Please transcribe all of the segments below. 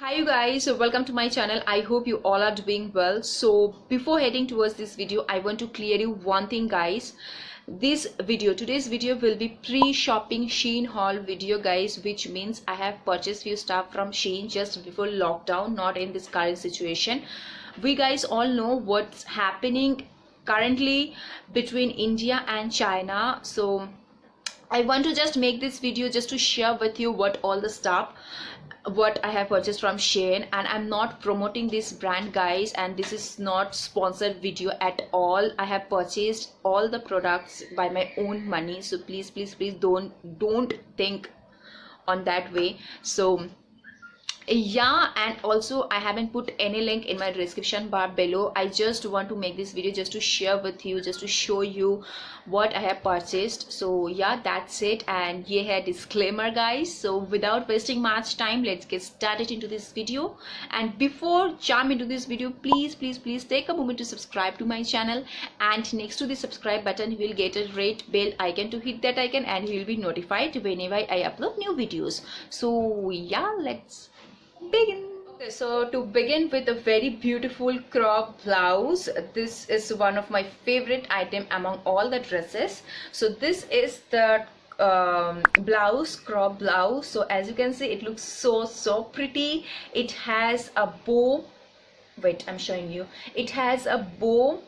Hi you guys, so welcome to my channel. I hope you all are doing well. So before heading towards this video, I want to clear you one thing guys. Today's video will be pre-shopping Shein haul video guys, which means I have purchased few stuff from Shein just before lockdown, not in this current situation. We guys all know what's happening currently between India and China. So I want to just make this video just to share with you what I have purchased from Shein, and I'm not promoting this brand guys, and this is not sponsored video at all. I have purchased all the products by my own money, so please don't think on that way. So yeah, and also I haven't put any link in my description bar below. I just want to make this video just to share with you, just to show you what I have purchased. So yeah, that's it, and ye hai disclaimer guys. So without wasting much time, let's get started into this video. And before jump into this video, please take a moment to subscribe to my channel, and next to the subscribe button you will get a red bell icon. To hit that icon and you will be notified whenever I upload new videos. So yeah, let's begin. Okay, so to begin with a very beautiful crop blouse. This is one of my favorite item among all the dresses. So this is the crop blouse. So as you can see, it looks so pretty. It has a bow. Wait, I'm showing you. It has a bow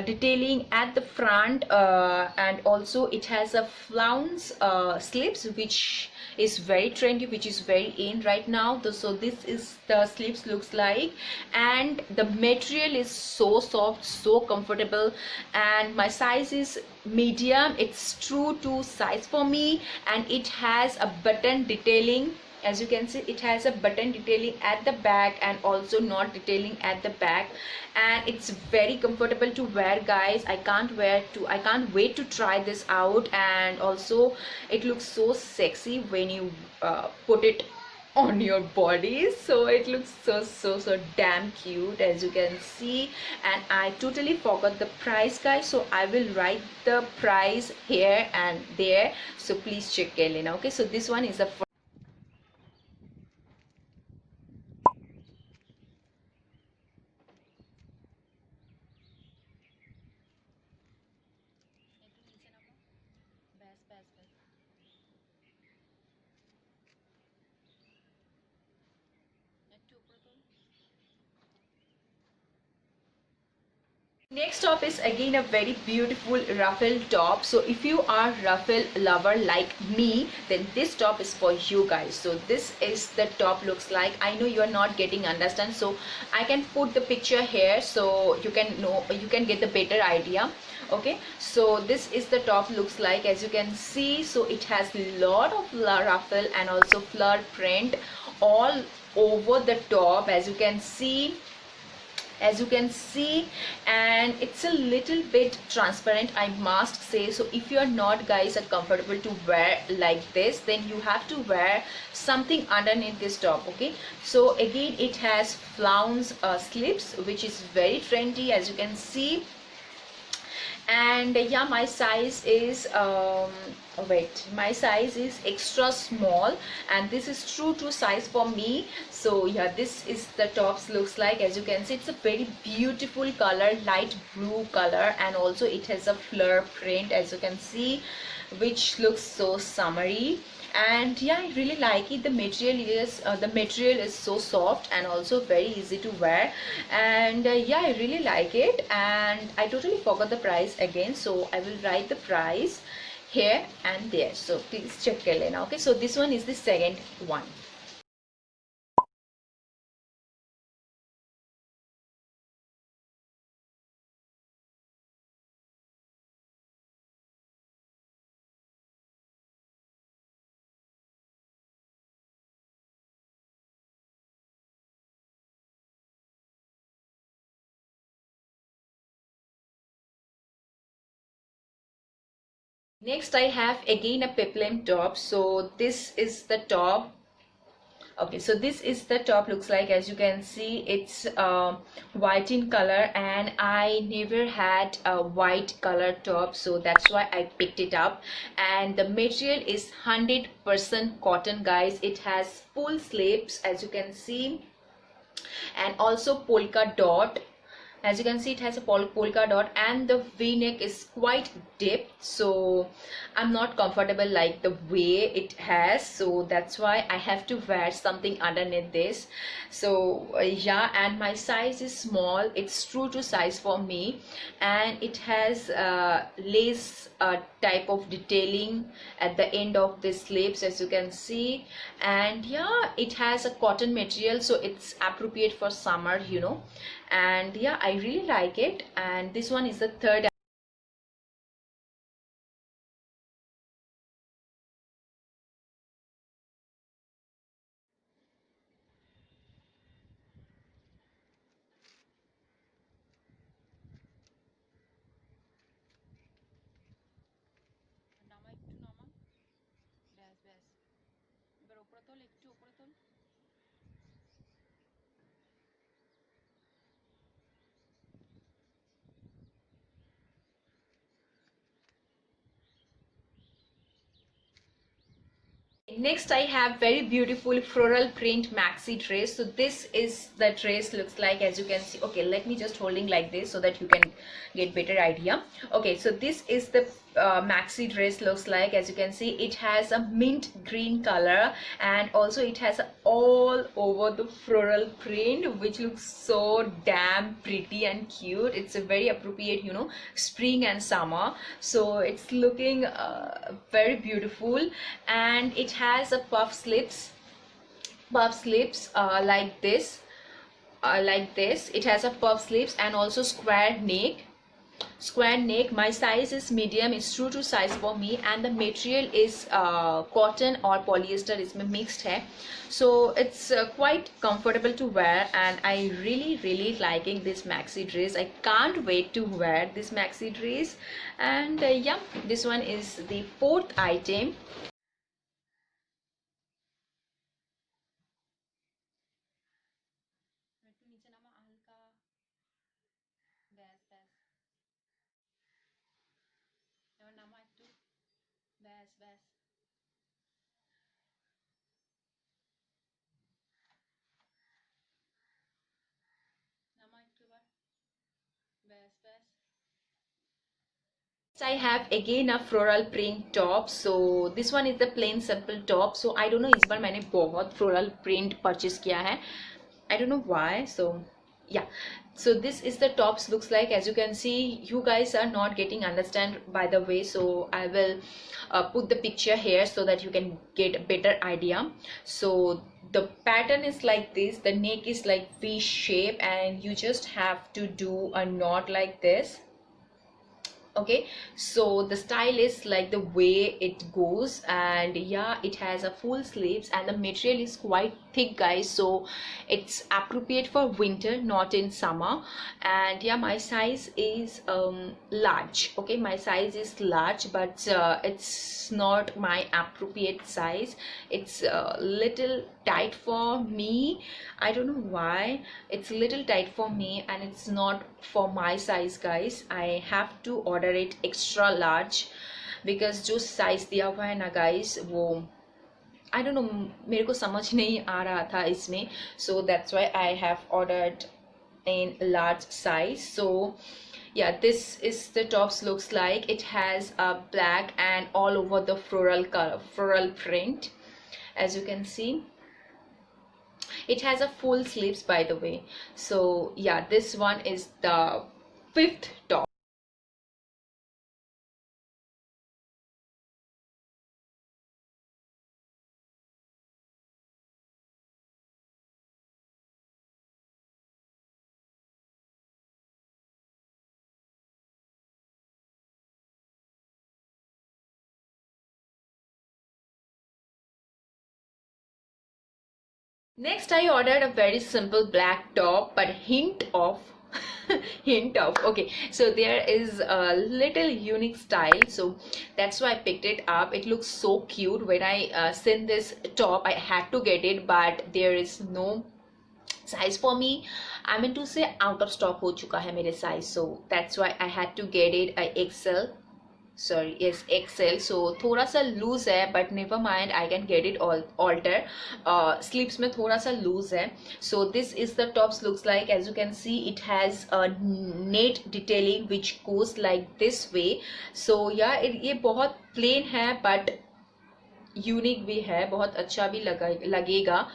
detailing at the front, and also it has a flounce slips, which is very trendy, which is very in right now. So this is the sleeves looks like, and the material is so soft, so comfortable, and my size is medium. It's true to size for me, and it has a button detailing. As you can see, it has a button detailing at the back and also not detailing at the back, and it's very comfortable to wear guys. I can't wait to try this out, and also it looks so sexy when you put it on your body. So it looks so damn cute, as you can see. And I totally forgot the price guys, so I will write the price here and there, so please check it in. Okay, so this one is the next top is again a very beautiful ruffle top. So if you are ruffle lover like me, then this top is for you guys. So this is the top looks like. I know you are not getting understand, so I can put the picture here so you can get the better idea. Okay, so this is the top looks like, as you can see. So it has lot of ruffle and also flower print all over the top, as you can see, and it's a little bit transparent, I must say. So if you are not guys are comfortable to wear like this, then you have to wear something underneath this top. Okay, so again it has flounce slips, which is very trendy, as you can see. And yeah, my size is my size is extra small, and this is true to size for me. So yeah, this is the tops looks like. As you can see, it's a very beautiful color, light blue color, and also it has a fleur print, as you can see, which looks so summery. And yeah, I really like it. The material is so soft and also very easy to wear, and yeah, I really like it. And I totally forgot the price again, so I will write the price here and there, so please check it in. Okay, so this one is the second one. Next I have again a peplum top. So this is the top. Okay, so this is the top looks like. As you can see, it's white in color, and I never had a white color top, so that's why I picked it up. And the material is 100% cotton guys. It has full sleeves, as you can see, and also polka dot. As you can see, it has a polka dot, and the v-neck is quite deep, so I'm not comfortable like the way it has, so that's why I have to wear something underneath this. So yeah, and my size is small, it's true to size for me, and it has lace type of detailing at the end of the sleeves, as you can see. And yeah, it has a cotton material, so it's appropriate for summer, you know. And yeah, I really like it. And this one is the third. Next I have very beautiful floral print maxi dress. So this is the dress looks like, as you can see. Okay, let me just holding like this so that you can get better idea. Okay, so this is the maxi dress looks like, as you can see. It has a mint green color, and also it has all over the floral print, which looks so damn pretty and cute. It's a very appropriate, you know, spring and summer, so it's looking very beautiful. And it has a puff sleeves like this. It has a puff sleeves and also square neck. My size is medium, it's true to size for me, and the material is cotton or polyester is mixed hai, so it's quite comfortable to wear. And I really liking this maxi dress. I can't wait to wear this maxi dress. And yeah, this one is the fourth item. I have again a floral print top. So this one is the plain simple top. So I don't know, इस बार मैंने बहुत floral print purchase किया है. I don't know why. So yeah, so this is the tops looks like. As you can see, you guys are not getting understand by the way, so I will put the picture here so that you can get a better idea. So the pattern is like this. The neck is like V shape, and you just have to do a knot like this. Okay, so the style is like the way it goes. And yeah, it has a full sleeves, and the material is quite thick, guys, so it's appropriate for winter, not in summer. And yeah, my size is large. Okay, my size is large, but it's not my appropriate size. It's a little tight for me. I don't know why it's a little tight for me, and it's not for my size, guys. I have to order it extra large, because जो size दिया हुआ है ना guys, वो I don't know, मेरे को समझ नहीं आ रहा था इसमें, so that's why I have ordered in large size. So yeah, this is the tops looks like. It has a black and all over the floral color, floral print, as you can see. It has a full sleeves, by the way. So yeah, this one is the fifth top. Next I ordered a very simple black top, but hint of hint of okay, so there is a little unique style, so that's why I picked it up. It looks so cute. When I seen this top, I had to get it, but there is no size for me. I mean to say out of stock ho chuka hai mere size, so that's why I had to get it a XL. sorry, yes, XL. so थोड़ा सा loose है, but never mind, I can get it all alter. Sleeves में थोड़ा सा loose है. So this is the tops looks like. As you can see, it has a net detailing which goes like this way. So yeah, ये बहुत plain है but unique भी है, बहुत अच्छा भी लगेगा.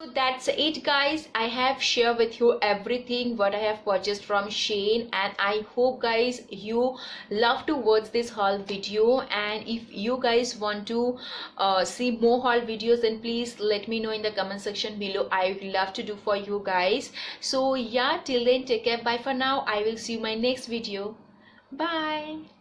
So that's it guys, I have shared with you everything what I have purchased from Shein, and I hope guys you love to watch this haul video. And if you guys want to see more haul videos, then please let me know in the comment section below. I would love to do for you guys. So yeah, till then, take care, bye for now. I will see you in my next video. Bye.